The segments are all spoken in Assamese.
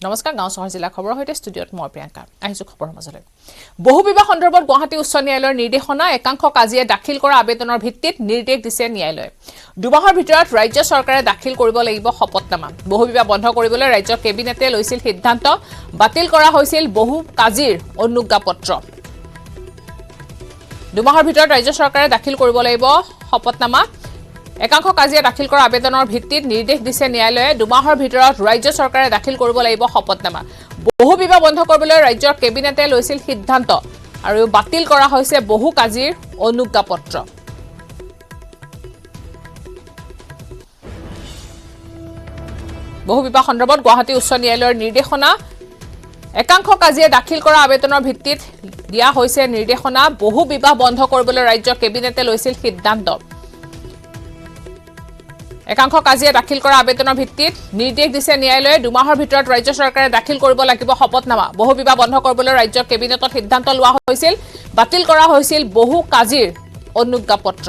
নমস্কাৰ গাঁও চহৰ জিলা খবৰ হৈতে ষ্টুডিঅত মই প্ৰিয়ংকা আহিছো খবৰ মাজলৈ বহু বিবাহ সন্দৰ্ভত গুৱাহাটী উচ্চ ন্যায়ালয়ৰ নিৰ্দেশনা একাংশ কাজিয়া দাখিল কৰা আবেদনৰ ভিত্তিত নিৰ্দেশ দিছে ন্যায়ালয়ে দুমাহৰ ভিতৰত ৰাজ্য চৰকাৰে দাখিল কৰিব লাগিব শপতনামা বহু বিবাহ বন্ধ কৰিবলৈ ৰাজ্য কেবিনেটে লৈছিল সিদ্ধান্ত বাতিল কৰা হৈছিল বহু কাজিৰ অনুজ্ঞাপত্ৰ দুমাহৰ ভিতৰত ৰাজ্য চৰকাৰে দাখিল কৰিব লাগিব শপতনামা একাংশ কাজিয়া দাখিল কৰা আবেদনৰ ভিত্তিত নিৰ্দেশ দিছে ন্যায়ালয়ে দুমাহৰ ভিতৰত ৰাজ্য চৰকাৰে দাখিল কৰিব লাগিব শপতনামা বহু বিবাহ বন্ধ কৰিবলৈ ৰাজ্যৰ কেবিনেটে লৈছিল সিদ্ধান্ত আৰু বাতিল কৰা হৈছে বহু কাজিৰ অনুজ্ঞাপত্ৰ বহু বিবাহ সন্দৰ্ভত গুৱাহাটী উচ্চ ন্যায়ালয়ৰ নিৰ্দেশনা একাংশ কাজিয়া দাখিল কৰা আবেদনৰ ভিত্তিত দিয়া হৈছে নিৰ্দেশনা বহু বিবাহ বন্ধ কৰিবলৈ ৰাজ্য কেবিনেটে লৈছিল সিদ্ধান্ত একাংশ কাজিয়া দাখিল কৰা আবেদনৰ ভিত্তিত নিৰ্দেশ দিছে ন্যায়ালয়ে দুমাহৰ ভিতৰত ৰাজ্য চৰকাৰে দাখিল কৰিব লাগিব শপতনামা বহু বিবাহ বন্ধ কৰিবলৈ ৰাজ্য কেবিনেটত সিদ্ধান্ত লোৱা হৈছিল বাতিল কৰা হৈছিল বহু কাজিৰ অনুজ্ঞাপত্ৰ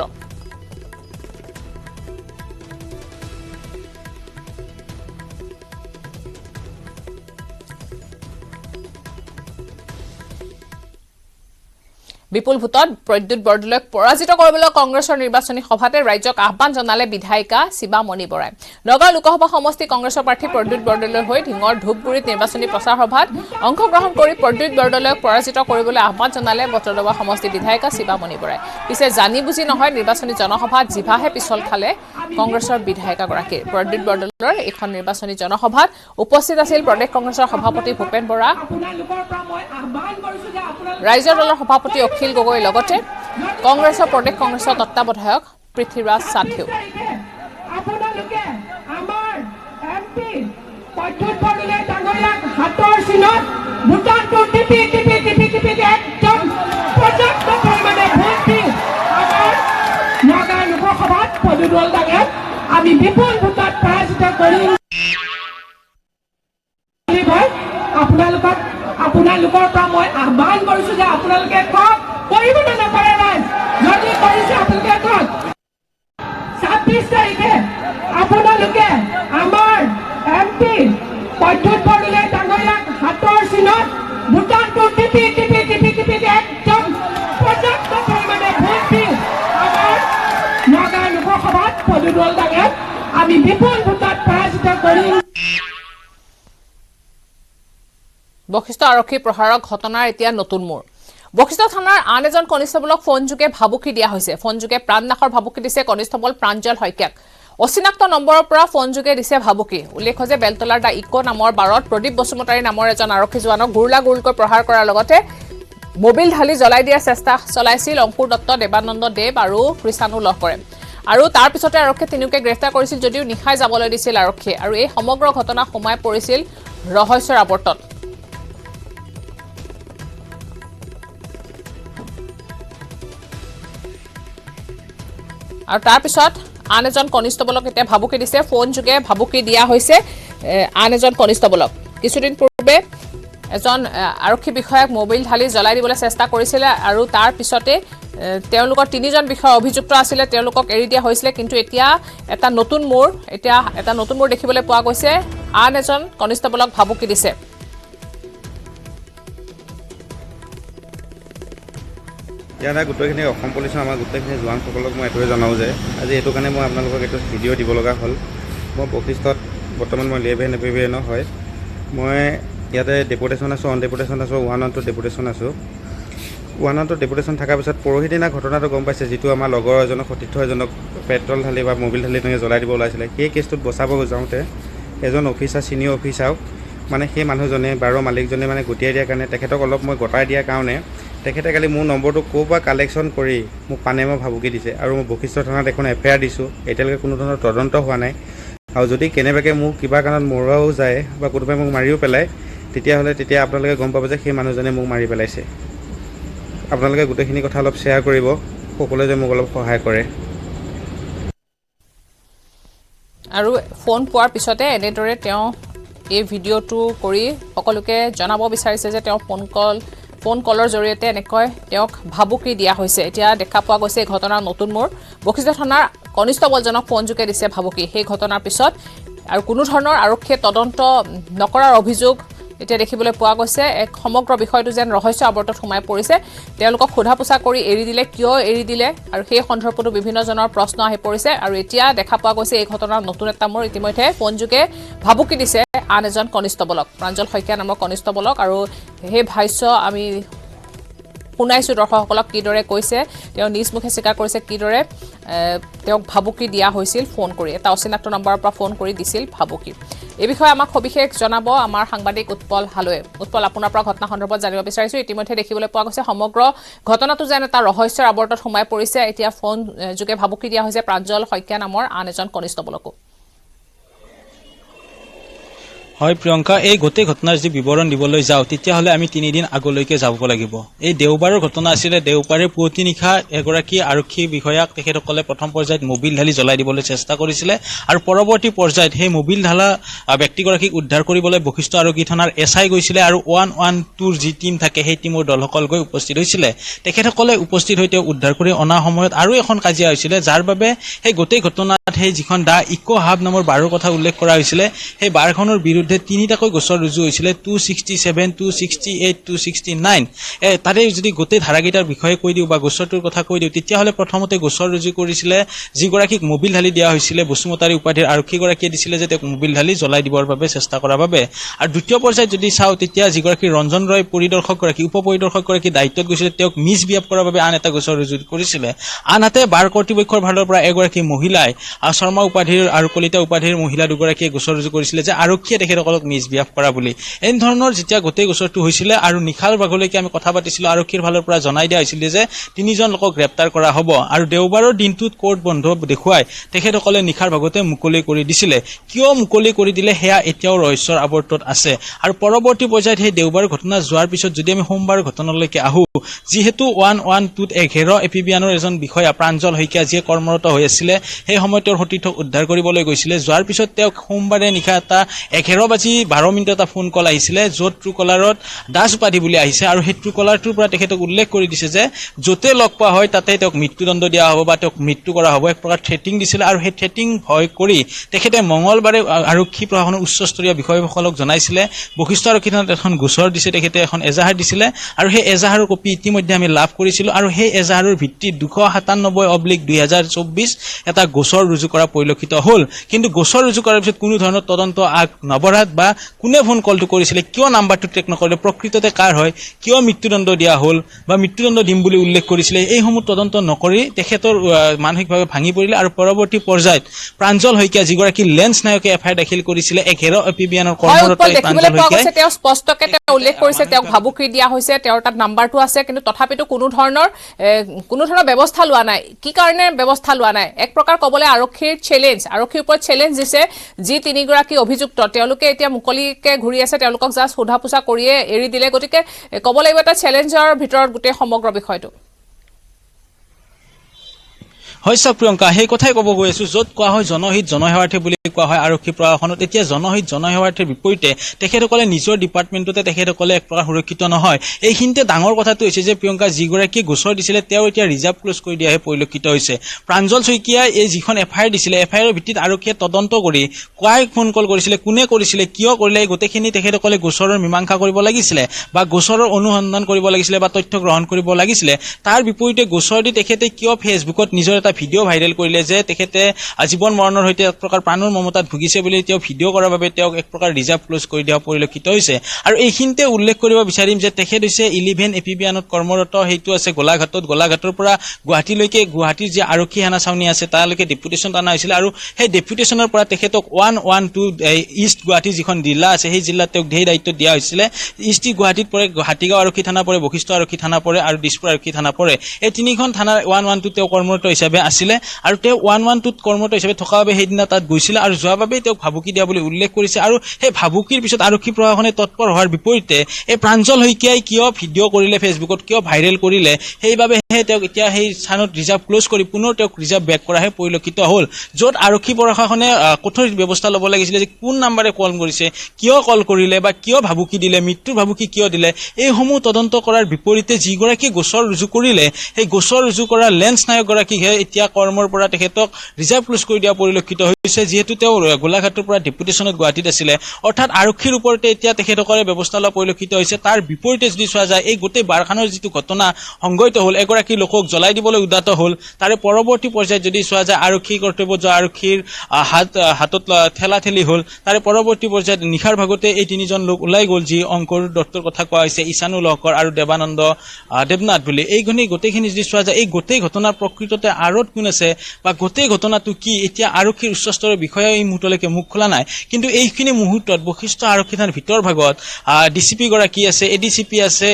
বিপুল ভোটত প্ৰদ্যুৎ বৰদলৈক পৰাজিত কৰিবলৈ কংগ্ৰেছৰ নিৰ্বাচনী সভাতে ৰাজ্যক আহ্বান জনালে বিধায়িকা শিৱামণি বৰাই নগৰ লোকসভা সমষ্টি কংগ্ৰেছৰ প্ৰাৰ্থী প্ৰদ্যুৎ বৰদলৈৰ হৈ ঢিঙৰ ধূপগুৰিত নিৰ্বাচনী প্ৰচাৰ সভাত অংশগ্ৰহণ কৰি প্ৰদ্যুৎ বৰদলৈক পৰাজিত কৰিবলৈ আহ্বান জনালে বটলৱা সমষ্টি বিধায়িকা শিৱামণি বৰাই পিছে জানি বুজি নহয় নিৰ্বাচনী জনসভাত জিভাহে পিছল খালে কংগ্ৰেছৰ বিধায়িকাগৰাকীৰ প্ৰদ্যুৎ বৰদলৈৰ এখন নিৰ্বাচনী জনসভাত উপস্থিত আছিল প্ৰদেশ কংগ্ৰেছৰ সভাপতি ভূপেন বৰা ৰাইজৰ দলৰ সভাপতি অখিল গগৈ লগতে কংগ্ৰেছৰ প্ৰদেশ কংগ্ৰেছৰ তত্ত্বাৱধায়ক পৃথ্বীৰাজ সাথেও আপোনালোকে আমাৰ এমপি প্ৰদ্যুৎ বৰদলৈ ডাঙৰীয়াক হাতৰ চিনত ভোটাৰটো টিপি একদম পৰ্যাপ্ত পৰিমাণে ভোট দি আমাৰ নগাঁও লোকসভাত প্ৰদ্যুৎ বৰদলৈক আমি বিপুল ভোটত পৰাজিত কৰিম আপোনালোকৰ পৰা মই আহ্বান কৰিছো যে আপোনালোকে কওক কৰিব নে নকৰে নাই যদি কৰিছে আপোনালোকে কওক 26 তাৰিখে আপোনালোকে আমাৰ এমপি প্ৰদ্যুৎ বৰদলৈ ডাঙৰীয়াক হাতৰ চিনত ভোটাৰটো টিপি একদম পৰ্যাপ্ত পৰিমাণে ভোট দি আমাৰ নগাঁও লোকসভাত প্ৰদ্যুৎ বৰদলৈক আমি বিপুল ভোটত পৰাজিত কৰিম বশিষ্ঠ আৰক্ষী প্ৰহাৰৰ ঘটনাৰ এতিয়া নতুন মোৰ বশিষ্ঠ থানাৰ আন এজন কনিষ্টবলক ফোনযোগে ভাবুকি দিয়া হৈছে ফোনযোগে প্ৰাণনাশৰ ভাবুকি দিছে কনিষ্টবল প্ৰাঞ্জল শইকীয়াক অচিনাক্ত নম্বৰৰ পৰা ফোনযোগে দিছে ভাবুকি উল্লেখ যে বেলতলাৰ দা ইকো নামৰ বাৰত প্ৰদীপ বসুমতাৰী নামৰ এজন আৰক্ষী জোৱানক গুৰলাগুৰকৈ প্ৰহাৰ কৰাৰ লগতে মোবিল ঢালি জ্বলাই দিয়াৰ চেষ্টা চলাইছিল অংকুৰ দত্ত দেৱানন্দ দেৱ আৰু কৃষাণু লহকৰে আৰু তাৰ পিছতে আৰক্ষীয়ে তিনিওকে গ্ৰেপ্তাৰ কৰিছিল যদিও নিশাই যাবলৈ দিছিল আৰক্ষীয়ে আৰু এই সমগ্ৰ ঘটনা সোমাই পৰিছিল ৰহস্যৰ আৱৰ্তত আৰু তাৰ পিছত আন এজন কনিষ্টবলক এতিয়া ভাবুকি দিছে ফোন যোগে ভাবুকি দিয়া হৈছে আন এজন কনিষ্টবলক কিছুদিন পূৰ্বে এজন আৰক্ষী বিষয়াক মোবাইল ঢালি জ্বলাই দিবলৈ চেষ্টা কৰিছিল আৰু তাৰ পিছতে তেওঁলোকৰ তিনিজন বিষয় অভিযুক্ত আছিল তেওঁলোকক এৰি দিয়া হৈছিল কিন্তু এতিয়া এটা নতুন মোৰ দেখিবলৈ পোৱা গৈছে আন এজন কনিষ্টবলক ভাবুকি দিছে ইয়াৰ গোটেইখিনি অসম পুলিচৰ আমাৰ গোটেইখিনি জোৱানসকলক মই এইটোৱে জনাওঁ যে আজি এইটো কাৰণে মই আপোনালোকক এইটো ভিডিঅ' দিব লগা হ'ল মই বশিষ্ঠত বৰ্তমান মই লিভ এভিয়েনৰ হয় মই ইয়াতে ডেপুটেশ্যন আছোঁ ওৱান অন টু ডেপুটেশ্যন আছোঁ ওৱান অন টু ডেপুটেশ্যন থকাৰ পিছত পৰহি দিনা ঘটনাটো গম পাইছে যিটো আমাৰ লগৰ এজনক সতীৰ্থ এজনক পেট্ৰল ঢালি বা মোবিল ঢালি তেনেকৈ জ্বলাই দিব ওলাইছিলে সেই কেছটোত বচাব যাওঁতে এজন অফিচাৰ চিনিয়ৰ অফিচাৰক মানে সেই মানুহজনে বাৰৰ মালিকজনে মানে গতিয়াই দিয়াৰ কাৰণে তেখেতক অলপ মই গতাই দিয়াৰ কাৰণে তেখেতে কালি মোৰ নম্বৰটো ক'ৰ পৰা কালেকশ্যন কৰি মোক পানেমে ভাবুকি দিছে আৰু মই বশিষ্ঠ থানাত এখন এফআইআৰ দিছোঁ এতিয়ালৈকে কোনো ধৰণৰ তদন্ত হোৱা নাই আৰু যদি কেনেবাকৈ মোক কিবা কাৰণত মৰোৱাও যায় বা কোনোবাই মোক মাৰিও পেলায় তেতিয়া আপোনালোকে গম পাব যে সেই মানুহজনে মোক মাৰি পেলাইছে আপোনালোকে গোটেইখিনি কথা অলপ শ্বেয়াৰ কৰিব সকলোৱে যে মোক অলপ সহায় কৰে আৰু ফোন পোৱাৰ পিছতে এনেদৰে তেওঁ এই ভিডিঅ'টো কৰি সকলোকে জনাব বিচাৰিছে যে তেওঁ ফোন কলৰ জৰিয়তে এনেকৈ তেওঁক ভাবুকি দিয়া হৈছে এতিয়া দেখা পোৱা গৈছে এই ঘটনাৰ নতুন মোৰ বশিষ্ঠ থানাৰ কনিষ্টবলজনক ফোন যোগে দিছে ভাবুকি সেই ঘটনাৰ পিছত আৰু কোনো ধৰণৰ আৰক্ষীয়ে তদন্ত নকৰাৰ অভিযোগ এতিয়া দেখিবলৈ পোৱা গৈছে। এক সমগ্ৰ বিষয়টো যেন ৰহস্য আৱৰ্তত সোমাই পৰিছে। তেওঁলোকক সোধা পোছা কৰি এৰি দিলে, কিয় এৰি দিলে, আৰু সেই সন্দৰ্ভতো বিভিন্নজনৰ প্ৰশ্ন আহি পৰিছে। আৰু এতিয়া দেখা পোৱা গৈছে এই ঘটনাৰ নতুন এটা মোৰ ইতিমধ্যে ফোনযোগে ভাবুকি দিছে আন এজন কনিষ্টবলক, প্ৰাঞ্জল শইকীয়া নামৰ কনিষ্টবলক। আৰু সেই ভাষ্য আমি শুনাইছোঁ দৰ্শকসকলক, কিদৰে কৈছে, তেওঁ নিজ মুখে স্বীকাৰ কৰিছে কিদৰে তেওঁক ভাবুকি দিয়া হৈছিল। ফোন কৰি এটা অচিনাক্ত নম্বৰৰ পৰা ফোন কৰি দিছিল ভাবুকি। এই বিষয়ে আমাক সবিশেষ জনাব আমাৰ সাংবাদিক উৎপল হালৈয়ে। উৎপল, আপোনাৰ পৰা ঘটনা সন্দৰ্ভত জানিব বিচাৰিছোঁ। ইতিমধ্যে দেখিবলৈ পোৱা গৈছে সমগ্ৰ ঘটনাটো যেন এটা ৰহস্যৰ আৱৰ্তত সোমাই পৰিছে। এতিয়া ফোন যোগে ভাবুকি দিয়া হৈছে প্ৰাঞ্জল শইকীয়া নামৰ আন এজন কনিষ্টবলকো। হয় প্ৰিয়ংকা, এই গোটেই ঘটনাৰ যি বিৱৰণ দিবলৈ যাওঁ তেতিয়াহ'লে আমি 3 দিন আগলৈকে যাব লাগিব। এই দেওবাৰৰ ঘটনা আছিলে। দেওবাৰে পুৱতি নিশা এগৰাকী আৰক্ষী বিষয়াক তেখেতসকলে প্ৰথম পৰ্যায়ত মবিল ঢালি জ্বলাই দিবলৈ চেষ্টা কৰিছিলে আৰু পৰৱৰ্তী পৰ্যায়ত সেই মবিল ঢালা ব্যক্তিগৰাকীক উদ্ধাৰ কৰিবলৈ বশিষ্ঠ আৰক্ষী থানাৰ SI গৈছিলে আৰু 112ৰ যি টীম থাকে সেই টীমৰ দলসকল গৈ উপস্থিত হৈছিলে। তেখেতসকলে উপস্থিত হৈ তেওঁক উদ্ধাৰ কৰি অনা সময়ত আৰু এখন কাজিয়া হৈছিলে, যাৰ বাবে সেই গোটেই ঘটনাত সেই যিখন দা ইকো হাব নামৰ বাৰৰ কথা উল্লেখ কৰা হৈছিলে, সেই বাৰখনৰ বিৰুদ্ধে 3টাকৈ গোচৰ ৰুজু হৈছিলে, 267, 268, 269। তাৰে যদি গোটেই ধাৰাকেইটাৰ বিষয়ে কৈ দিওঁ বা গোচৰটোৰ কথা কৈ দিওঁ, তেতিয়াহ'লে প্ৰথমতে গোচৰ ৰুজু কৰিছিলে যিগৰাকীক মবিল ঢালি দিয়া হৈছিলে, বসুমতাৰী উপাধিৰ আৰক্ষীগৰাকীয়ে দিছিলে যে তেওঁক মবিল ঢালি জ্বলাই দিবৰ বাবে চেষ্টা কৰাৰ বাবে। আৰু দ্বিতীয় পৰ্যায়ত যদি চাওঁ, তেতিয়া যিগৰাকী ৰঞ্জন ৰয় পৰিদৰ্শকগৰাকী, উপ পৰিদৰ্শকগৰাকী দায়িত্বত গৈছিলে, তেওঁক মিছবিহেভ কৰাৰ বাবে আন এটা গোচৰ ৰুজু কৰিছিলে। আনহাতে বাৰ কৰ্তৃপক্ষৰ ফালৰ পৰা এগৰাকী মহিলাই শৰ্মা উপাধিৰ আৰু কলিতা উপাধিৰ মহিলা দুগৰাকীয়ে গোচৰ ৰুজু কৰিছিলে যে আৰক্ষীয়ে তেখেতসকলক মিছবিহেভ কৰা বুলি। এনে ধৰণৰ যেতিয়া গোটেই গোচৰটো হৈছিলে আৰু নিশাৰ ভাগলৈকে আমি কথা পাতিছিলোঁ, আৰক্ষীৰ ফালৰ পৰা জনাই দিয়া হৈছিলে যে 3জন লোকক গ্ৰেপ্তাৰ কৰা হ'ব। আৰু দেওবাৰৰ দিনটোত কোৰ্ট বন্ধ দেখুৱাই তেখেতসকলে নিশাৰ ভাগতে মুকলি কৰি দিছিলে। কিয় মুকলি কৰি দিলে সেয়া এতিয়াও ৰহস্যৰ আৱৰ্তত আছে। আৰু পৰৱৰ্তী পৰ্যায়ত সেই দেওবাৰ ঘটনা যোৱাৰ পিছত যদি আমি সোমবাৰ ঘটনালৈকে আহোঁ, যিহেতু 112ত 11 এপিবিয়ানৰ এজন বিষয়া প্ৰাঞ্জল শইকীয়া যিয়ে কৰ্মৰত হৈ আছিলে, সেই সময়ত তেওঁৰ সতীৰ্থক উদ্ধাৰ কৰিবলৈ গৈছিলে। যোৱাৰ পিছত তেওঁক সোমবাৰে নিশা এটা 11:12 এটা ফোন কল আহিছিলে, য'ত ট্ৰুকলাৰত দাস উপাধি বুলি আহিছে আৰু সেই ট্ৰুকলাৰটোৰ পৰা তেখেতক উল্লেখ কৰি দিছে যে য'তে লগ পোৱা হয় তাতে তেওঁক মৃত্যুদণ্ড দিয়া হ'ব বা তেওঁক মৃত্যু কৰা হ'ব, এক প্ৰকাৰ থ্ৰেটিং দিছিলে। আৰু সেই থ্ৰেটিং ভয় কৰি তেখেতে মঙলবাৰে আৰক্ষী প্ৰশাসনৰ উচ্চস্তৰীয় বিষয়াসকলক জনাইছিলে। বশিষ্ঠ আৰক্ষী থানাত এখন গোচৰ দিছে, তেখেতে এখন এজাহাৰ দিছিলে আৰু সেই এজাহাৰৰ কপি ইতিমধ্যে আমি লাভ কৰিছিলোঁ। আৰু সেই এজাহাৰৰ ভিত্তিত 297/2024 এটা গোচৰ ৰুজু কৰা পৰিলক্ষিত হ'ল। কিন্তু গোচৰ ৰুজু কৰাৰ পিছত কোনো ধৰণৰ তদন্ত আগ নবঢ়াত বা কোনে ফোন কলটো কৰিছিলে, কিয় নাম্বাৰটো ট্ৰেক নকৰিলে, প্ৰকৃততে কাৰ হয়, কিয় মৃত্যুদণ্ড দিয়া হ'ল বা মৃত্যুদণ্ড দিম বুলি উল্লেখ কৰিছিলে, এইসমূহ তদন্ত নকৰি তেখেতৰ মানসিকভাৱে ভাঙি পৰিলে। আৰু পৰৱৰ্তী পৰ্যায়ত প্ৰাঞ্জল শইকীয়া যিগৰাকী লেন্স নায়কে FIR দাখিল কৰিছিলে, 11 এপিবিয়ানৰ কৰ্মৰত প্ৰাঞ্জল শইকীয়াই তেওঁ স্পষ্টকে উল্লেখ কৰিছে তেওঁক ভাবুকি দিয়া হৈছে, তেওঁৰ তাত নাম্বাৰটো আছে, কিন্তু তথাপিতো কোনো ধৰণৰ ব্যৱস্থা লোৱা নাই। কি কাৰণে ব্যৱস্থা লোৱা নাই? এক প্ৰকাৰ ক'বলৈ আৰক্ষীৰ ওপৰত চেলেঞ্জ দিছে যি 3গৰাকী অভিযুক্ত, তেওঁলোকে এতিয়া মুকলিকে ঘূৰি আছে, তেওঁলোকক জাষ্ট সোধা পোছা কৰিয়ে এৰি দিলে। গতিকে ক'ব লাগিব এটা চেলেঞ্জৰ ভিতৰত গোটেই সমগ্ৰ বিষয়টো। হয় চাওক প্ৰিয়ংকা, সেই কথাই ক'ব গৈ আছোঁ, য'ত কোৱা হয় জনহিত জনসেৱাৰ্থী বুলি কোৱা হয় আৰক্ষী প্ৰশাসনত। এতিয়া জনহিত জনসেৱাৰ্থীৰ বিপৰীতে তেখেতসকলে নিজৰ ডিপাৰ্টমেণ্টতে তেখেতসকলে এক প্ৰকাৰ সুৰক্ষিত নহয়। এইখিনিতে ডাঙৰ কথাটো হৈছে যে প্ৰিয়ংকা, যিগৰাকীয়ে গোচৰ দিছিলে তেওঁ এতিয়া ৰিজাৰ্ভ ক্ল'জ কৰি দিয়াহে পৰিলক্ষিত হৈছে। প্ৰাঞ্জল শইকীয়াই এই যিখন FIR দিছিলে, FIR ভিত্তিত আৰক্ষীয়ে তদন্ত কৰি কাই ফোন কল কৰিছিলে, কোনে কৰিছিলে, কিয় কৰিলে, এই গোটেইখিনি তেখেতসকলে গোচৰৰ মীমাংসা কৰিব লাগিছিলে বা গোচৰৰ অনুসন্ধান কৰিব লাগিছিলে বা তথ্য গ্ৰহণ কৰিব লাগিছিলে। তাৰ বিপৰীতে গোচৰ দি তেখেতে কিয় ফেচবুকত নিজৰ এটা ভিডিঅ' ভাইৰেল কৰিলে যে তেখেতে জীৱন মৰণৰ সৈতে এক প্ৰকাৰ প্ৰাণৰ মমতাত ভুগিছে বুলি তেওঁ ভিডিঅ' কৰাৰ বাবে তেওঁক এক প্ৰকাৰ ৰিজাৰ্ভ ক্ল'জ কৰি দিয়া পৰিলক্ষিত হৈছে। আৰু এইখিনিতে উল্লেখ কৰিব বিচাৰিম যে তেখেত হৈছে 11 এপিবিয়ানত কৰ্মৰত, সেইটো আছে গোলাঘাটত। গোলাঘাটৰ পৰা গুৱাহাটীলৈকে, গুৱাহাটীৰ যি আৰক্ষী সেনা চাউনি আছে তালৈকে ডেপুটেশ্যন অনা হৈছিলে আৰু সেই ডেপুটেশ্যনৰ পৰা তেখেতক 112 ইষ্ট গুৱাহাটী যিখন জিলা আছে সেই জিলাত তেওঁক সেই দায়িত্ব দিয়া হৈছিলে। ইষ্ট গুৱাহাটীত পৰে, হাতীগাঁও আৰক্ষী থানা পৰে, বশিষ্ঠ আৰক্ষী থানা পৰে আৰু দিছপুৰ আৰক্ষী থানা পৰে। এই 3খন থানাৰ 112 তেওঁ কৰ্মৰত হিচাপে আছিলে আৰু তেওঁ 112ত কৰ্মৰত হিচাপে থকাৰ বাবে সেইদিনা তাত গৈছিলে আৰু যোৱাৰ বাবে তেওঁক ভাবুকি দিয়া বুলি উল্লেখ কৰিছে। আৰু সেই ভাবুকিৰ পিছত আৰক্ষী প্ৰশাসনে তৎপৰ হোৱাৰ বিপৰীতে এই প্ৰাঞ্জল শইকীয়াই কিয় ভিডিঅ' কৰিলে, ফেচবুকত কিয় ভাইৰেল কৰিলে, সেইবাবেহে তেওঁক এতিয়া সেই স্থানত ৰিজাৰ্ভ ক্ল'জ কৰি পুনৰ তেওঁক ৰিজাৰ্ভ বেক কৰাহে পৰিলক্ষিত হ'ল। য'ত আৰক্ষী প্ৰশাসনে কঠোৰ ব্যৱস্থা ল'ব লাগিছিলে যে কোন নাম্বাৰে কল কৰিছে, কিয় কল কৰিলে বা কিয় ভাবুকি দিলে, মৃত্যুৰ ভাবুকি কিয় দিলে, এইসমূহ তদন্ত কৰাৰ বিপৰীতে যিগৰাকী গোচৰ ৰুজু কৰিলে সেই গোচৰ ৰুজু কৰা লেন্স নায়কগৰাকীকহে এতিয়া কৰ্মৰ পৰা তেখেতক ৰিজাৰ্ভ ক্লোজ কৰি দিয়া পৰিলক্ষিত হৈছে যিহেতু তেওঁ গোলাঘাটৰ পৰা ডেপুটেশ্যনত গুৱাহাটীত আছিলে অৰ্থাৎ আৰক্ষীৰ ওপৰতে এতিয়া তেখেতসকলে ব্যৱস্থা লোৱা পৰিলক্ষিত হৈছে তাৰ বিপৰীতে যদি চোৱা যায় এই গোটেই বাৰখানৰ যিটো ঘটনা সংঘটিত হ'ল এগৰাকী লোকক জ্বলাই দিবলৈ উদ্যত হ'ল তাৰে পৰৱৰ্তী পৰ্যায়ত যদি চোৱা যায় আৰক্ষী কৰ্তব্যত যোৱা আৰক্ষীৰ হাতত ঠেলাঠেলি হ'ল তাৰে পৰৱৰ্তী পৰ্যায়ত নিশাৰ ভাগতে এই তিনিজন লোক ওলাই গ'ল যি অংকুৰ দত্তৰ কথা কোৱা হৈছে ঈশানুল হকৰ আৰু দেৱানন্দ দেৱনাথ বুলি এইখিনি গোটেইখিনি যদি চোৱা যায় এই গোটেই ঘটনাৰ প্ৰকৃততে আঁৰত কোন আছে বা গোটেই ঘটনাটো কি এতিয়া আৰক্ষীৰ উচ্চস্তৰৰ বিষয়ে এই মুহূৰ্তলৈকে মুখ খোলা নাই কিন্তু এইখিনি মুহূৰ্তত বশিষ্ঠ আৰক্ষী থানাৰ ভিতৰ ভাগত ডিচিপি গৰাকী আছে এডিচিপি আছে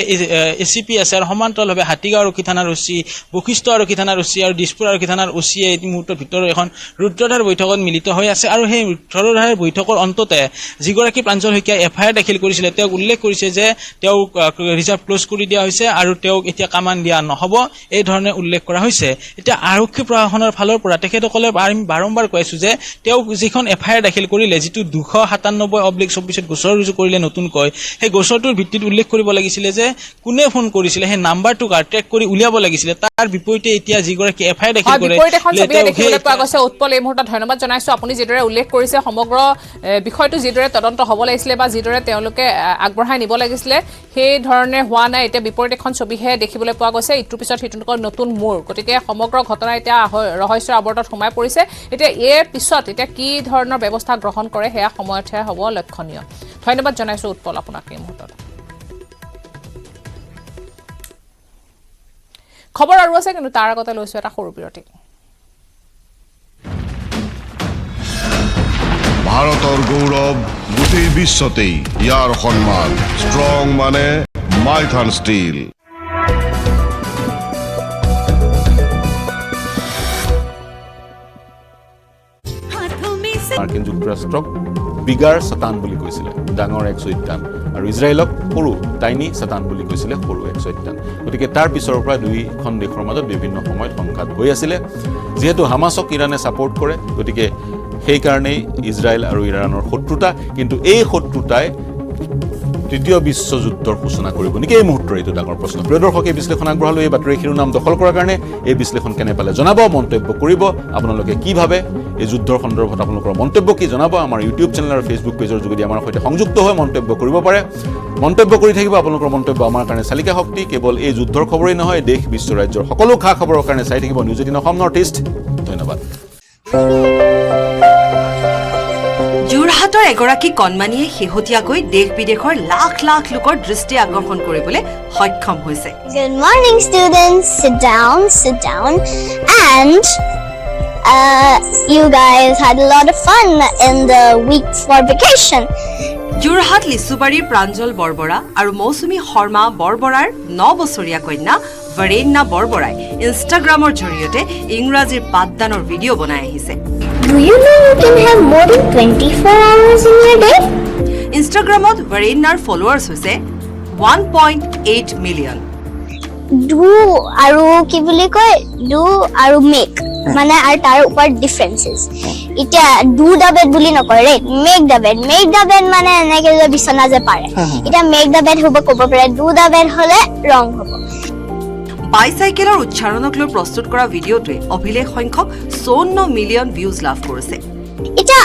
এচিপি আছে আৰু সমান্তৰালভাৱে হাতীগাঁও আৰক্ষী থানাৰ ওচি বশিষ্ঠ আৰক্ষী থানাৰ ওচি আৰু দিছপুৰ আৰক্ষী থানাৰ ওচিয়ে এই মুহূৰ্তৰ ভিতৰত এখন ৰুদ্ৰধাৰ বৈঠকত মিলিত হৈ আছে আৰু সেই ৰুদ্ৰধাৰ বৈঠকৰ অন্ততে যিগৰাকী প্ৰাঞ্জল শইকীয়াই এফআইআৰ দাখিল কৰিছিলে তেওঁক উল্লেখ কৰিছে যে তেওঁক ৰিজাৰ্ভ ক্লোজ কৰি দিয়া হৈছে আৰু তেওঁক এতিয়া কামান দিয়া নহ'ব এই ধৰণে উল্লেখ কৰা হৈছে এতিয়া আৰক্ষী প্ৰশাসনৰ ফালৰ পৰা তেখেতসকলে আমি বাৰম্বাৰ কৈছো যে তেওঁক যিখন এফআইআৰ দাখিল কৰিলে যিটো 297/24 গোচৰ ৰুজু কৰিলে নতুনকৈ সেই গোচৰটোৰ ভিত্তিত উল্লেখ কৰিব লাগিছিলে যে কোনে ফোন কৰিছিলে সেই নাম্বাৰটো ট্ৰেক কৰি উলিয়াব লাগিছিলে তাৰ বিপৰীতে এতিয়া যিগৰাকী এফআইআৰ দাখিল কৰে উৎপল এই মুহূৰ্তত ধন্যবাদ জনাইছো আপুনি যিদৰে উল্লেখ কৰিছে সমগ্ৰ বিষয়টো যিদৰে তদন্ত হ'ব লাগিছিলে বা যিদৰে তেওঁলোকে আগবঢ়াই নিব লাগিছিলে সেই ধৰণে হোৱা নাই এতিয়া বিপৰীত এখন ছবিহে দেখিবলৈ পোৱা গৈছে ইটোৰ পিছত সিটোকৈ নতুন মূৰ গতিকে সমগ্ৰ ঘটনা এতিয়া ৰহস্যৰ আৱৰ্তত সোমাই পৰিছে এতিয়া এই পিছত এতিয়া কি ধৰণৰ ব্যৱস্থা গ্ৰহণ কৰে সেয়া সময়তহে হ'ব লক্ষণীয় ধন্যবাদ জনাইছো উৎপল আপোনাক এই মুহূৰ্তত খবৰ আৰু আছে কিন্তু তাৰ আগতে লৈছো এটা সৰু বিৰতি ভাৰতৰ গৌৰৱ গোটেই বিশ্বতেই ইয়াৰ সন্মান ষ্ট্ৰং মানে মাইথান ষ্টীল মাৰ্কিন যুক্তৰাষ্ট্ৰক বিগাৰ ছাতান বুলি কৈছিলে ডাঙৰ এক চৈতান আৰু ইজৰাইলক সৰু টাইনি ছাতান বুলি কৈছিলে সৰু এক চৈতান গতিকে তাৰ পিছৰ পৰা দুইখন দেশৰ মাজত বিভিন্ন সময়ত সংঘাত হৈ আছিলে যিহেতু হামাছক ইৰাণে ছাপোৰ্ট কৰে গতিকে সেইকাৰণেই ইজৰাইল আৰু ইৰাণৰ শত্ৰুতা কিন্তু এই শত্ৰুতাই তৃতীয় বিশ্বযুদ্ধৰ সূচনা কৰিব নেকি এই মুহূৰ্তৰ এইটো ডাঙৰ প্ৰশ্ন প্ৰিয় দৰ্শক এই বিশ্লেষণ আগবঢ়ালো এই বাতৰি শিৰোনাম দখল কৰাৰ কাৰণে এই বিশ্লেষণ কেনে পালে জনাব মন্তব্য কৰিব আপোনালোকে কি ভাবে এই যুদ্ধৰ সন্দৰ্ভত আপোনালোকৰ মন্তব্য কি জনাব আমাৰ ইউটিউব চেনেল আৰু ফেচবুক পেজৰ যোগেদি আমাৰ সৈতে সংযুক্ত হৈ মন্তব্য কৰিব পাৰে মন্তব্য কৰি থাকিব আপোনালোকৰ মন্তব্য আমাৰ কাৰণে চালিকা শক্তি কেৱল এই যুদ্ধৰ খবৰেই নহয় দেশ বিশ্ব ৰাজ্যৰ সকলো খা খবৰৰ কাৰণে চাই থাকিব নিউজ 18 অসম নৰ্থ ইষ্ট ধন্যবাদ যোৰহাটৰ এগৰাকী কণমানিয়ে শেহতীয়াকৈ দেশ বিদেশৰ লাখ লাখ লোকৰ দৃষ্টি আকৰ্ষণ কৰিবলৈ সক্ষম হৈছে Good morning, students. Sit down. And you guys had a lot of fun in the week for vacation. Jorhat লিচুবাৰীৰ Pranjal Borbora আৰু মৌচুমী শৰ্মা বৰবৰাৰ 9 বছৰীয়া কন্যা বৰেণ্যা বৰবৰাই ইনষ্টাগ্ৰামৰ জৰিয়তে ইংৰাজীৰ পাঠদানৰ ভিডিঅ' বনাই আহিছে Do you know you can have more than 24 hours in your day? ইনষ্টাগ্ৰামত বৰেণ্যাৰ ফলোৱাৰ্ছ হৈছে 1.8 মিলিয়ন Do আৰু কি বুলি কয় do আৰু make মানে আৰু তাৰ ওপৰত ডিফাৰেন্সেস এটা do the bed বুলি নকয় ৰে make the bed মানে এনেকে যে বিছনা যে পাৰে এটা make the bed হ'ব ক'ব পাৰে do the bed হলে ৰং হ'ব বাইচাইকেলৰ উচ্চাৰণক লৈ প্ৰস্তুত কৰা ভিডিঅ'টোৱে অভিলেখ সংখ্যক 54 মিলিয়ন ভিউজ লাভ কৰিছে এটা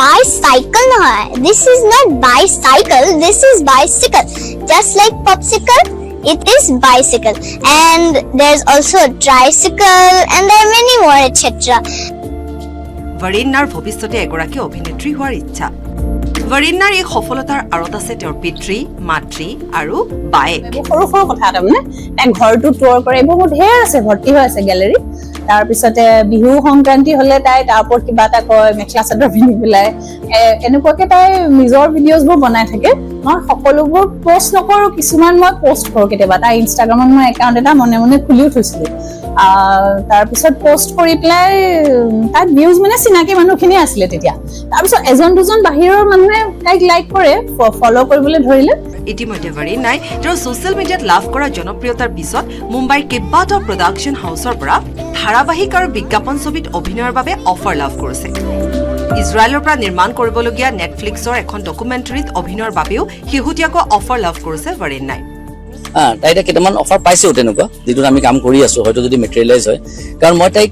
bicycle নহয় this is not bicycle this is bicycle just like popsicle it is bicycle and there's also a tricycle and there are many more etc বৰেণ্যাৰ ভৱিষ্যতে এগৰাকী অভিনেত্ৰী হোৱাৰ ইচ্ছা বৰেণ্যাৰ এই সফলতাৰ আঁৰত আছে তেওঁৰ পিতৃ মাতৃ আৰু বায়েক সৰু সৰু কথা তাৰমানে ঘৰটো টুৰ কৰে এইবোৰ মোৰ ঢেৰ আছে ভৰ্তি হৈ আছে গেলেৰী তাৰপিছতে বিহু সংক্ৰান্তি হলে তাই তাৰ ওপৰত কিবা এটা কয় মেখেলা চাদৰ পিন্ধি পেলাই এনেকুৱাকে তাই নিজৰ ভিডিঅ'ছবোৰ বনাই থাকে মই সকলোবোৰ পোষ্ট নকৰো কিছুমান মই পোষ্ট কৰোঁ কেতিয়াবা তাই ইনষ্টাগ্ৰামত মই একাউণ্ট এটা মনে মনে খুলিও থৈছিলো তাৰপিছত পোষ্ট কৰি পেলাই তাত ভিউজ মানে চিনাকি মানুহখিনি আছিলে তেতিয়া তাৰপিছত এজন দুজন বাহিৰৰ মানুহে তাইক লাইক কৰে ফলো কৰিবলৈ ধৰিলে ইতিমধ্যে বৰেণ্যাই তেওঁৰ ছ'চিয়েল মিডিয়াত লাভ কৰা জনপ্ৰিয়তাৰ পিছত মুম্বাইৰ কেইবাটাও প্ৰডাকশ্যন হাউচৰ পৰা ধাৰাবাহিক আৰু বিজ্ঞাপন ছবিত অভিনয়ৰ বাবে অফাৰ লাভ কৰিছে ইজৰাইলৰ পৰা নিৰ্মাণ কৰিবলগীয়া নেটফ্লিক্সৰ এখন ডকুমেণ্টাৰীত অভিনয়ৰ বাবেও শেহতীয়াকৈ অফাৰ লাভ কৰিছে বৰেণ্যাই তাই এতিয়া কেইটামান অফাৰ পাইছেও তেনেকুৱা, যিটোত আমি কাম কৰি আছোঁ, হয়তো যদি মেটেৰিয়েলাইজ হয়। কাৰণ মই তাইক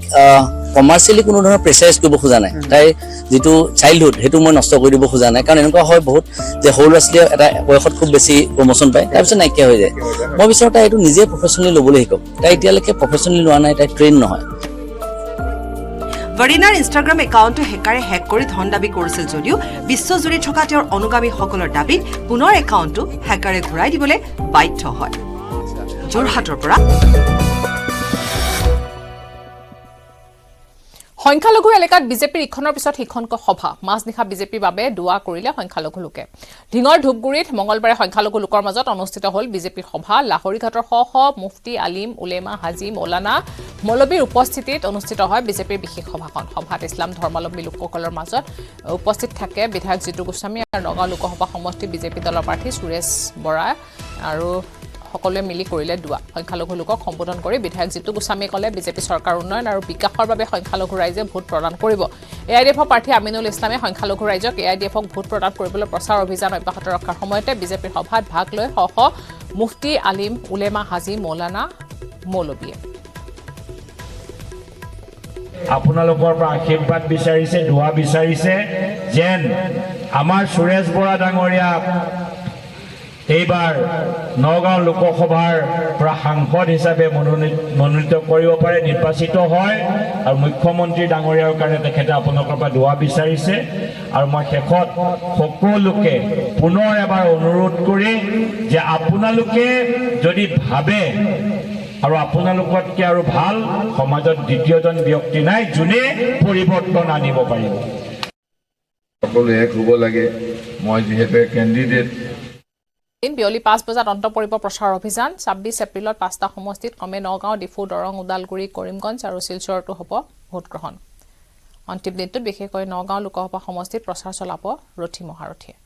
কমাৰ্চিয়েলি কোনো ধৰণৰ প্ৰেচাৰাইজ কৰিব খোজা নাই। তাইৰ যিটো চাইল্ডহুড সেইটো মই নষ্ট কৰি দিব খোজা নাই। কাৰণ এনেকুৱা হয় বহুত যে সৰু ল'ৰা ছোৱালীয়ে এটা বয়সত খুব বেছি প্ৰমোশ্যন পায়, তাৰপিছত নাইকিয়া হৈ যায়। মই বিচাৰোঁ তাই এইটো নিজে প্ৰফেচনেলি ল'বলৈ শিকক। তাই এতিয়ালৈকে প্ৰফেচনেলি লোৱা নাই, তাই ট্ৰেইন নহয়। ভৰিণাৰ ইনষ্টাগ্ৰাম একাউণ্টটো হেকাৰে হেক কৰি ধন দাবী কৰিছিল যদিও বিশ্বজুৰি থকা তেওঁৰ অনুগামীসকলৰ দাবীত পুনৰ একাউণ্টটো হেকাৰে ঘূৰাই দিবলৈ বাধ্য হয়। যোৰহাটৰ পৰা সংখ্যালঘু এলেকাত বিজেপিৰ ইখনৰ পিছত সিখনকৈ সভা। মাজনিশা বিজেপিৰ বাবে দুৱা কৰিলে সংখ্যালঘু লোকে। ঢিঙৰ ধূপগুৰিত মঙলবাৰে সংখ্যালঘু লোকৰ মাজত অনুষ্ঠিত হ'ল বিজেপিৰ সভা। লাহৰীঘাটৰ শ মুফতি আলিম উলেমা হাজি মৌলানা মৌলবীৰ উপস্থিতিত অনুষ্ঠিত হয় বিজেপিৰ বিশেষ সভাখন। সভাত ইছলাম ধৰ্মাৱলম্বী লোকসকলৰ মাজত উপস্থিত থাকে বিধায়ক জিতু গোস্বামী আৰু নগাঁও লোকসভা সমষ্টি বিজেপি দলৰ প্ৰাৰ্থী সুৰেশ বৰা আৰু সকলোৱে মিলি কৰিলে দুৱা। সংখ্যালঘু লোকক সম্বোধন কৰি বিধায়ক জিতু গোস্বামীয়ে ক'লে বিজেপি চৰকাৰ উন্নয়ন আৰু বিকাশৰ বাবে সংখ্যালঘু ৰাইজে ভোট প্ৰদান কৰিব। AIDFৰ প্ৰাৰ্থী আমিনুল ইছলামে সংখ্যালঘু ৰাইজক AIDFক ভোট প্ৰদান কৰিবলৈ প্ৰচাৰ অভিযান অব্যাহত ৰখাৰ সময়তে বিজেপিৰ সভাত ভাগ লৈ শ মুফতি আলিম উলেমা হাজি মৌলানা মৌলবীয়ে আপোনালোকৰ পৰা আশীৰ্বাদ বিচাৰিছে, দুৱা বিচাৰিছে যেন আমাৰ সুৰেশ বৰা ডাঙৰীয়া এইবাৰ নগাঁও লোকসভাৰ পৰা সাংসদ হিচাপে মনোনীত কৰিব পাৰে, নিৰ্বাচিত হয় আৰু মুখ্যমন্ত্ৰী ডাঙৰীয়াৰ কাৰণে তেখেতে আপোনালোকৰ পৰা দুৱা বিচাৰিছে। আৰু মই শেষত সকলোকে পুনৰ এবাৰ অনুৰোধ কৰি যে আপোনালোকে যদি ভাবে আৰু আপোনালোকতকৈ আৰু ভাল সমাজত দ্বিতীয়জন ব্যক্তি নাই যোনে পৰিৱৰ্তন আনিব পাৰিব। সকলো এক হ'ব লাগে। মই যিহেতু কেণ্ডিডেট বিয়লি 5 বজাত অন্ত পৰিব প্ৰচাৰ অভিযান। 26 এপ্ৰিলত 5টা সমষ্টিত ক্ৰমে নগাঁও, ডিফু, দৰং, ওদালগুৰি, কৰিমগঞ্জ আৰু শিলচৰতো হ'ব ভোটগ্ৰহণ। অন্তিম দিনটোত বিশেষকৈ নগাঁও লোকসভা সমষ্টিত প্ৰচাৰ চলাব ৰথী মহাৰথীয়ে।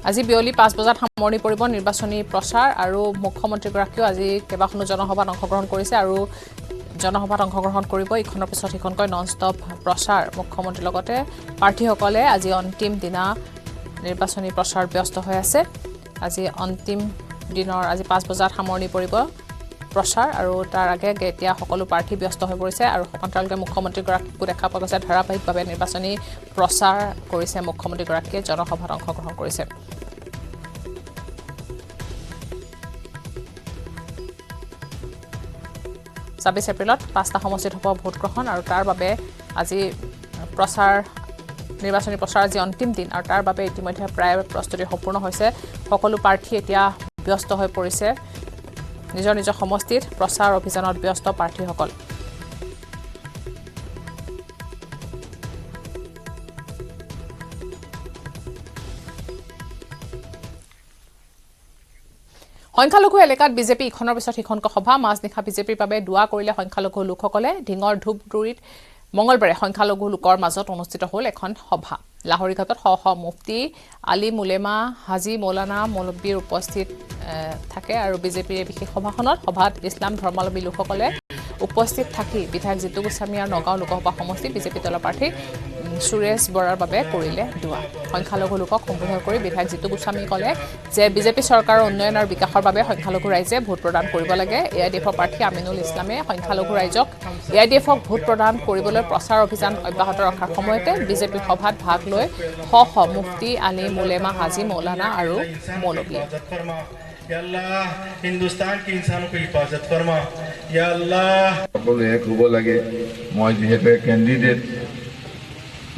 আজি বিয়লি 5 বজাত সামৰণি পৰিব নিৰ্বাচনী প্ৰচাৰ আৰু মুখ্যমন্ত্ৰীগৰাকীও আজি কেইবাখনো জনসভাত অংশগ্ৰহণ কৰিছে আৰু জনসভাত অংশগ্ৰহণ কৰিব। ইখনৰ পিছত সিখনকৈ নন ষ্টপ প্ৰচাৰ। মুখ্যমন্ত্ৰীৰ লগতে প্ৰাৰ্থীসকলে আজি অন্তিম দিনা নিৰ্বাচনী প্ৰচাৰ ব্যস্ত হৈ আছে। আজি অন্তিম দিনৰ আজি 5 বজাত সামৰণি পৰিব প্ৰচাৰ আৰু তাৰ আগে এতিয়া সকলো প্ৰাৰ্থী ব্যস্ত হৈ পৰিছে আৰু সমান্তৰালকৈ মুখ্যমন্ত্ৰীগৰাকীকো দেখা পোৱা গৈছে ধাৰাবাহিকভাৱে নিৰ্বাচনী প্ৰচাৰ কৰিছে। মুখ্যমন্ত্ৰীগৰাকীয়ে জনসভাত অংশগ্ৰহণ কৰিছে। ছাব্বিছ এপ্ৰিলত 5টা সমষ্টিত হ'ব ভোটগ্ৰহণ আৰু তাৰ বাবে আজি নিৰ্বাচনী প্ৰচাৰ আজি অন্তিম দিন আৰু তাৰ বাবে ইতিমধ্যে প্ৰায় প্ৰস্তুতি সম্পূৰ্ণ হৈছে। সকলো প্ৰাৰ্থী এতিয়া ব্যস্ত হৈ পৰিছে নিজৰ নিজৰ সমষ্টিত প্ৰচাৰ অভিযানত ব্যস্ত প্ৰাৰ্থীসকল। সংখ্যালঘু এলেকাত বিজেপি ইখনৰ পিছত সিখনকৈ সভা। মাজনিশা বিজেপিৰ বাবে দুৱা কৰিলে সংখ্যালঘু লোকসকলে। ঢিঙৰ ধূপগুৰিত মঙলবাৰে সংখ্যালঘু লোকৰ মাজত অনুষ্ঠিত হ'ল এখন সভা। লাহৰীঘাটত শ মুফতি আলিম উলেমা হাজি মৌলানা মৌলবীৰ উপস্থিত থাকে আৰু বিজেপিৰ বিশেষ সভাত ইছলাম ধৰ্মাৱলম্বী লোকসকলে উপস্থিত থাকি বিধায়ক জিতু গোস্বামী আৰু নগাঁও লোকসভা সমষ্টি বিজেপি দলৰ প্ৰাৰ্থী সুৰেশ বৰাৰ বাবে কৰিলে দুৱা। সংখ্যালঘু লোকক সম্বোধন কৰি বিধায়ক জিতু গোস্বামীয়ে ক'লে যে বিজেপি চৰকাৰৰ উন্নয়ন আৰু বিকাশৰ বাবে সংখ্যালঘু ৰাইজে ভোট প্ৰদান কৰিব লাগে। AIDFৰ প্ৰাৰ্থী আমিনুল ইছলামে সংখ্যালঘু ৰাইজক AIDFক ভোট প্ৰদান কৰিবলৈ প্ৰচাৰ অভিযান অব্যাহত ৰখাৰ সময়তে বিজেপিৰ সভাত ভাগ লৈ শ মুফতি আলিম উলেমা হাজি মৌলানা আৰু মৌলবী হিন্দুস্তান কি ইনসানों को हिफाजत फरमा या अल्लाह। সকলো এক হ'ব লাগে। মই যিহেতু কেণ্ডিডেট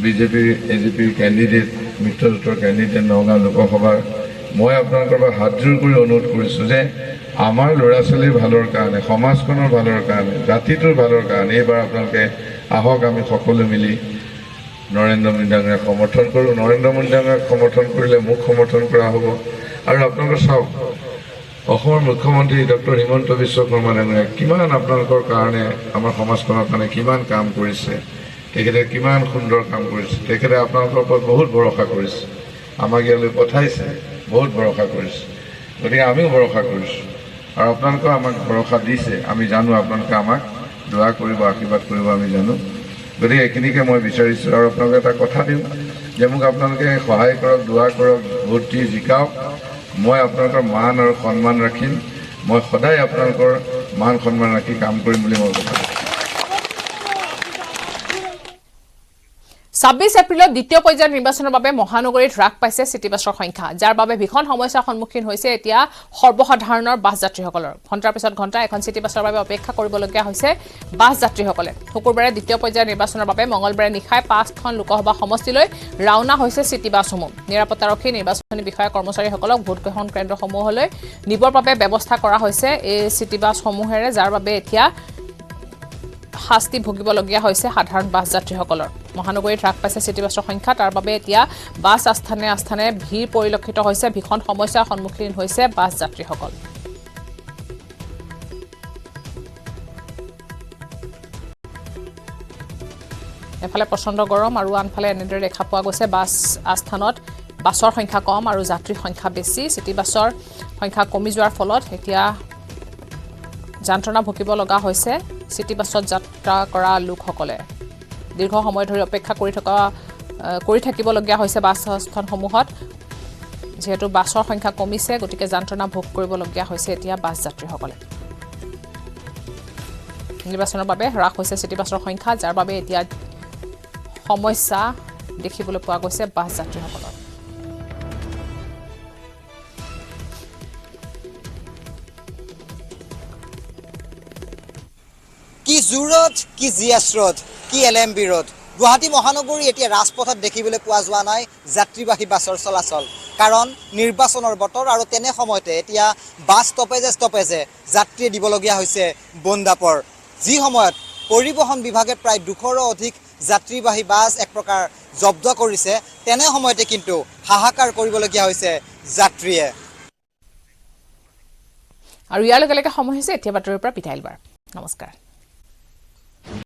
বিজেপি AGPৰ কেণ্ডিডেট মিত্ৰজোঁটৰ কেণ্ডিডেট নগাঁও লোকসভাৰ, মই আপোনালোকৰ পৰা হাতযোৰ কৰি অনুৰোধ কৰিছোঁ যে আমাৰ ল'ৰা ছোৱালীৰ ভালৰ কাৰণে, সমাজখনৰ ভালৰ কাৰণে, জাতিটোৰ ভালৰ কাৰণে এইবাৰ আপোনালোকে আহক, আমি সকলো মিলি নৰেন্দ্ৰ মোদী ডাঙৰীয়াক সমৰ্থন কৰোঁ। নৰেন্দ্ৰ মোদী ডাঙৰীয়াক সমৰ্থন কৰিলে মোক সমৰ্থন কৰা হ'ব আৰু আপোনালোকে চাওক অসমৰ মুখ্যমন্ত্ৰী ডক্টৰ হিমন্ত বিশ্ব শৰ্মা ডাঙৰীয়াই কিমান আপোনালোকৰ কাৰণে আমাৰ সমাজখনৰ কাৰণে কিমান কাম কৰিছে তেখেতে কিমান সুন্দৰ কাম কৰিছে তেখেতে আপোনালোকৰ ওপৰত বহুত ভৰসা কৰিছে আমাক ইয়ালৈ পঠাইছে বহুত ভৰসা কৰিছে গতিকে আমিও ভৰসা কৰিছোঁ আৰু আপোনালোকেও আমাক ভৰসা দিছে আমি জানো আপোনালোকে আমাক দোৱা কৰিব আশীৰ্বাদ কৰিব আমি জানো গতিকে এইখিনিকে মই বিচাৰিছোঁ আৰু আপোনালোকে এটা কথা দিওঁ যে মোক আপোনালোকে সহায় কৰক দোৱা কৰক ভোট দি জিকাওক মই আপোনালোকৰ মান আৰু সন্মান ৰাখিম মই সদায় আপোনালোকৰ মান সন্মান ৰাখি কাম কৰিম বুলি মই কথা ২৬ এপ্ৰিলত দ্বিতীয় পৰ্যায়ৰ নিৰ্বাচনৰ বাবে মহানগৰীত হ্ৰাস পাইছে চিটি বাছৰ সংখ্যা যাৰ বাবে ভীষণ সমস্যাৰ সন্মুখীন হৈছে এতিয়া সৰ্বসাধাৰণৰ বাছ যাত্ৰীসকলৰ ঘণ্টাৰ পিছত ঘণ্টা এখন চিটি বাছৰ বাবে অপেক্ষা কৰিবলগীয়া হৈছে বাছ যাত্ৰীসকলে শুকুৰবাৰে দ্বিতীয় পৰ্যায়ৰ নিৰ্বাচনৰ বাবে মঙলবাৰে নিশাই ৫খন লোকসভা সমষ্টিলৈ ৰাওনা হৈছে চিটি বাছসমূহ নিৰাপত্তাৰক্ষী নিৰ্বাচনী বিষয়া কৰ্মচাৰীসকলক ভোটগ্ৰহণ কেন্দ্ৰসমূহলৈ নিবৰ বাবে ব্যৱস্থা কৰা হৈছে এই চিটি বাছসমূহেৰে যাৰ বাবে এতিয়া শাস্তি ভুগিবলগীয়া হৈছে সাধাৰণ বাছ যাত্ৰীসকলৰ মহানগৰীত হ্ৰাস পাইছে চিটি বাছৰ সংখ্যা তাৰ বাবে এতিয়া বাছ আস্থানে আস্থানে ভিৰ পৰিলক্ষিত হৈছে ভীষণ সমস্যাৰ সন্মুখীন হৈছে বাছ যাত্ৰীসকল এফালে প্ৰচণ্ড গৰম আৰু আনফালে এনেদৰে দেখা পোৱা গৈছে বাছ আস্থানত বাছৰ সংখ্যা কম আৰু যাত্ৰীৰ সংখ্যা বেছি চিটি বাছৰ সংখ্যা কমি যোৱাৰ ফলত এতিয়া যন্ত্ৰণা ভুগিব লগা হৈছে চিটি বাছত যাত্ৰা কৰা লোকসকলে দীৰ্ঘ সময় ধৰি অপেক্ষা কৰি থাকিবলগীয়া হৈছে বাছ স্থানসমূহত যেহেতু বাছৰ সংখ্যা কমিছে গতিকে যন্ত্ৰণা ভোগ কৰিবলগীয়া হৈছে এতিয়া বাছ যাত্ৰীসকলে নিৰ্বাচনৰ বাবে হ্ৰাস হৈছে চিটি বাছৰ সংখ্যা যাৰ বাবে এতিয়া সমস্যা দেখিবলৈ পোৱা গৈছে বাছ যাত্ৰীসকলৰ কি জোৰত কি জিয়াশ্ৰত কি LMB ৰোড গুৱাহাটী মহানগৰী এতিয়া ৰাজপথত দেখিবলৈ পোৱা যোৱা নাই যাত্ৰীবাহী বাছৰ চলাচল কাৰণ নিৰ্বাচনৰ বতৰ আৰু তেনে সময়তে এতিয়া বাছ ষ্টপেজে যাত্ৰীয়ে দিবলগীয়া হৈছে বন্দাপৰ যি সময়ত পৰিবহণ বিভাগে প্ৰায় 200ৰো অধিক যাত্ৰীবাহী বাছ এক প্ৰকাৰ জব্দ কৰিছে তেনে সময়তে কিন্তু হাহাকাৰ কৰিবলগীয়া হৈছে যাত্ৰীয়ে আৰু ইয়াৰ লগে লগে সময় হৈছে এতিয়া বাতৰিৰ পৰা পিঠাইলবাৰ নমস্কাৰ